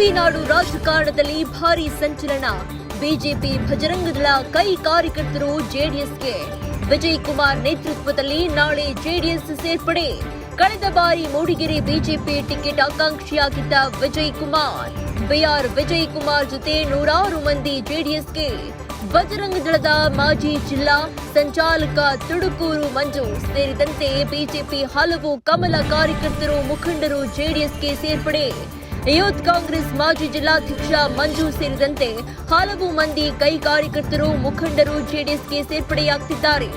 Coffee ನಾಡು ರಾಜಕಾರಣದಲ್ಲಿ ಭಾರೀ ಸಂಚಲನ. ಬಿಜೆಪಿ ಭಜರಂಗದಳ ಕೈ ಕಾರ್ಯಕರ್ತರು ಜೆಡಿಎಸ್ಗೆ. ವಿಜಯ್ ಕುಮಾರ್ ನೇತೃತ್ವದಲ್ಲಿ ನಾಳೆ ಜೆಡಿಎಸ್ ಸೇರ್ಪಡೆ. ಕಳೆದ ಬಾರಿ ಮೂಡಿಗೆರೆ ಬಿಜೆಪಿ ಟಿಕೆಟ್ ಆಕಾಂಕ್ಷಿಯಾಗಿದ್ದ ವಿಜಯ್ ಕುಮಾರ್, ಬಿಆರ್ ವಿಜಯ್ ಕುಮಾರ್ ಜೊತೆ ನೂರಾರು ಮಂದಿ ಜೆಡಿಎಸ್ಗೆ. ಬಜರಂಗದಳದ ಮಾಜಿ ಜಿಲ್ಲಾ ಸಂಚಾಲಕ ತುಡುಕೂರು ಮಂಜು ಸೇರಿದಂತೆ ಬಿಜೆಪಿ ಹಲವು ಕಮಲ ಕಾರ್ಯಕರ್ತರು ಮುಖಂಡರು ಜೆಡಿಎಸ್ಗೆ ಸೇರ್ಪಡೆ. ಯೂತ್ ಕಾಂಗ್ರೆಸ್ ಮಾಜಿ ಜಿಲ್ಲಾಧ್ಯಕ್ಷ ಮಂಜು ಸೇರಿದಂತೆ ಹಲವು ಮಂದಿ ಕೈ ಕಾರ್ಯಕರ್ತರು ಮುಖಂಡರು ಜೆಡಿಎಸ್ಗೆ ಸೇರ್ಪಡೆಯಾಗುತ್ತಿದ್ದಾರೆ.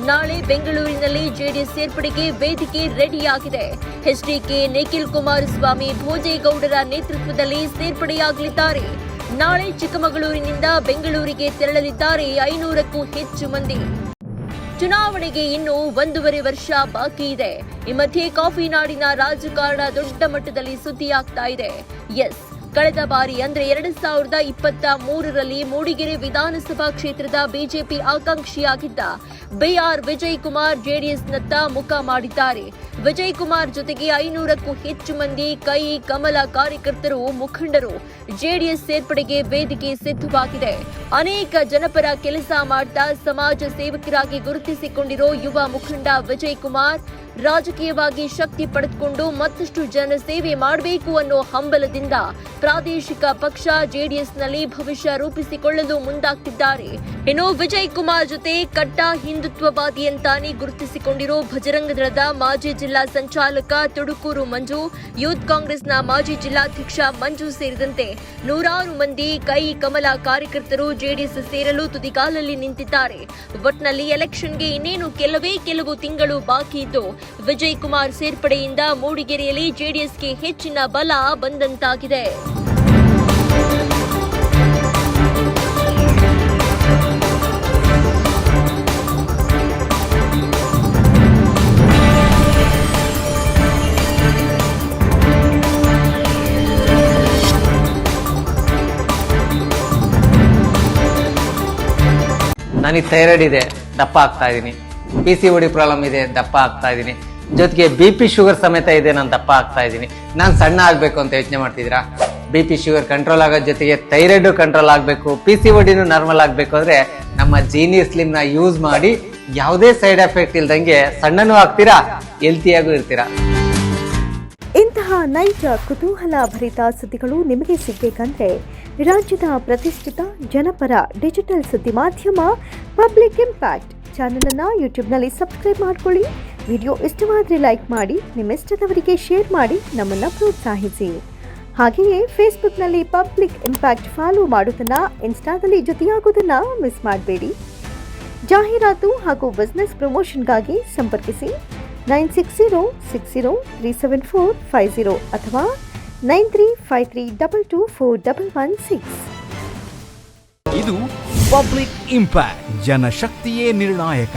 ನಾಳೆ ಬೆಂಗಳೂರಿನಲ್ಲಿ ಜೆಡಿಎಸ್ ಸೇರ್ಪಡೆಗೆ ವೇದಿಕೆ ರೆಡಿಯಾಗಿದೆ. ಎಚ್ಡಿಕೆ ನಿಖಿಲ್ ಕುಮಾರಸ್ವಾಮಿ ಭೋಜೇಗೌಡರ ನೇತೃತ್ವದಲ್ಲಿ ಸೇರ್ಪಡೆಯಾಗಲಿದ್ದಾರೆ. ನಾಳೆ ಚಿಕ್ಕಮಗಳೂರಿನಿಂದ ಬೆಂಗಳೂರಿಗೆ ತೆರಳಲಿದ್ದಾರೆ 500ಕ್ಕೂ ಹೆಚ್ಚು ಮಂದಿ. ಚುನಾವಣೆಗೆ ಇನ್ನು 1.5 ವರ್ಷ ಬಾಕಿ ಇದೆ. ಈ ಮಧ್ಯೆ ಕಾಫಿ ನಾಡಿನ ರಾಜಕಾರಣ ದೊಡ್ಡ ಮಟ್ಟದಲ್ಲಿ ಸುದ್ದಿಯಾಗ್ತಾ ಇದೆ. ಕಳೆದ ಬಾರಿ ಅಂದ್ರೆ 2023ರಲ್ಲಿ ಮೂಡಿಗೆರೆ ವಿಧಾನಸಭಾ ಕ್ಷೇತ್ರದ ಬಿಜೆಪಿ ಆಕಾಂಕ್ಷಿಯಾಗಿದ್ದ ಬಿಆರ್ ವಿಜಯ್ ಕುಮಾರ್ ಜೆಡಿಎಸ್ನತ್ತ ಮುಖ ಮಾಡಿದ್ದಾರೆ. ವಿಜಯ್ ಕುಮಾರ್ ಜೊತೆಗೆ 500ಕ್ಕೂ ಹೆಚ್ಚು ಮಂದಿ ಕೈ ಕಮಲ ಕಾರ್ಯಕರ್ತರು ಮುಖಂಡರು ಜೆಡಿಎಸ್ ಸೇರ್ಪಡೆಗೆ ವೇದಿಕೆ ಸಿದ್ಧವಾಗಿದೆ. ಅನೇಕ ಜನಪರ ಕೆಲಸ ಮಾಡ್ತಾ ಸಮಾಜ ಸೇವಕರಾಗಿ ಗುರುತಿಸಿಕೊಂಡಿರೋ ಯುವ ಮುಖಂಡ ವಿಜಯ್ ಕುಮಾರ್ ರಾಜಕೀಯವಾಗಿ ಶಕ್ತಿ ಪಡೆದುಕೊಂಡು ಮತ್ತಷ್ಟು ಜನ ಸೇವೆ ಮಾಡಬೇಕು ಅನ್ನೋ ಹಂಬಲದಿಂದ ಪ್ರಾದೇಶಿಕ ಪಕ್ಷ ಜೆಡಿಎಸ್ನಲ್ಲಿ ಭವಿಷ್ಯ ರೂಪಿಸಿಕೊಳ್ಳಲು ಮುಂದಾಗ್ತಿದ್ದಾರೆ. ಇನ್ನು ವಿಜಯ್ ಕುಮಾರ್ ಜೊತೆ ಕಟ್ಟ ಹಿಂದುತ್ವವಾದಿ ಅಂತಾನೆ ಗುರುತಿಸಿಕೊಂಡಿರೋ ಭಜರಂಗದಳದ ಮಾಜಿ ಜಿಲ್ಲಾ ಸಂಚಾಲಕ ತುಡುಕೂರು ಮಂಜು, ಯೂತ್ ಕಾಂಗ್ರೆಸ್ನ ಮಾಜಿ ಜಿಲ್ಲಾಧ್ಯಕ್ಷ ಮಂಜು ಸೇರಿದಂತೆ ನೂರಾರು ಮಂದಿ ಕೈ ಕಮಲ ಕಾರ್ಯಕರ್ತರು ಜೆಡಿಎಸ್ ಸೇರಲು ತುದಿಗಾಲಲ್ಲಿ ನಿಂತಿದ್ದಾರೆ. ಒಟ್ನಲ್ಲಿ ಎಲೆಕ್ಷನ್ಗೆ ಇನ್ನೇನು ಕೆಲವು ತಿಂಗಳು ಬಾಕಿ ಇದ್ದು ವಿಜಯ್ ಕುಮಾರ್ ಸೇರ್ಪಡೆಯಿಂದ ಮೂಡಿಗೆರೆಯಲ್ಲಿ ಜೆಡಿಎಸ್ಗೆ ಹೆಚ್ಚಿನ ಬಲ ಬಂದಂತಾಗಿದೆ. ನನಗೆ ಥೈರಾಯ್ಡ್ ಇದೆ, ದಪ್ಪ ಆಗ್ತಾ ಇದ್ದೀನಿ. PCOD ಪ್ರಾಬ್ಲಮ್ ಇದೆ, ದಪ್ಪ ಆಗ್ತಾ ಇದ್ದೀನಿ. ಜೊತೆಗೆ BP ಶುಗರ್ ಸಮೇತ ಇದೆ, ನಾನು ದಪ್ಪ ಆಗ್ತಾ ಇದ್ದೀನಿ. ನಾನು ಸಣ್ಣ ಆಗ್ಬೇಕು ಅಂತ ಯೋಚನೆ ಮಾಡ್ತಿದ್ದೀರಾ? BP ಶುಗರ್ ಕಂಟ್ರೋಲ್ ಆಗೋ ಜೊತೆಗೆ ಥೈರಾಯ್ಡ್ ಕಂಟ್ರೋಲ್ ಆಗಬೇಕು, PCODನೂ ನಾರ್ಮಲ್ ಆಗಬೇಕು ಅಂದ್ರೆ ನಮ್ಮ ಜೀನಿ ಸ್ಲಿಮ್ ನ ಯೂಸ್ ಮಾಡಿ ಯಾವುದೇ ಸೈಡ್ ಎಫೆಕ್ಟ್ ಇಲ್ದಂಗೆ ಸಣ್ಣನೂ ಆಗ್ತೀರಾ, ಹೆಲ್ತಿಯಾಗೂ ಇರ್ತೀರಾ. ಇಂತಹ ನೈಜ ಕುತೂಹಲ ಭರಿತ ಸುದ್ದಿಗಳು ನಿಮಗೆ ಸಿಗಬೇಕಂದ್ರೆ ರಾಜ್ಯದ ಪ್ರತಿಷ್ಠಿತ ಜನಪರ ಡಿಜಿಟಲ್ ಸುದ್ದಿ ಮಾಧ್ಯಮ ಪಬ್ಲಿಕ್ ಇಂಪ್ಯಾಕ್ಟ್ ಚಾನೆಲ್ ಅನ್ನು ಯೂಟ್ಯೂಬ್ನಲ್ಲಿ ಸಬ್ಸ್ಕ್ರೈಬ್ ಮಾಡ್ಕೊಳ್ಳಿ. ವಿಡಿಯೋ ಇಷ್ಟವಾದರೆ ಲೈಕ್ ಮಾಡಿ, ನಿಮ್ಮ ಇಷ್ಟದವರಿಗೆ ಶೇರ್ ಮಾಡಿ ನಮ್ಮನ್ನು ಪ್ರೋತ್ಸಾಹಿಸಿ. ಹಾಗೆಯೇ ಫೇಸ್ಬುಕ್ನಲ್ಲಿ ಪಬ್ಲಿಕ್ ಇಂಪ್ಯಾಕ್ಟ್ ಫಾಲೋ ಮಾಡೋದನ್ನ, ಇನ್ಸ್ಟಾದಲ್ಲಿ ಜೊತೆಯಾಗೋದನ್ನ ಮಿಸ್ ಮಾಡಬೇಡಿ. ಜಾಹೀರಾತು ಹಾಗೂ ಬಿಸ್ನೆಸ್ ಪ್ರಮೋಷನ್ಗಾಗಿ ಸಂಪರ್ಕಿಸಿ 9606037450 ಅಥವಾ 9353224116. ಇದು ಪಬ್ಲಿಕ್ ಇಂಪ್ಯಾಕ್ಟ್, ಜನಶಕ್ತಿಯೇ ನಿರ್ಣಾಯಕ.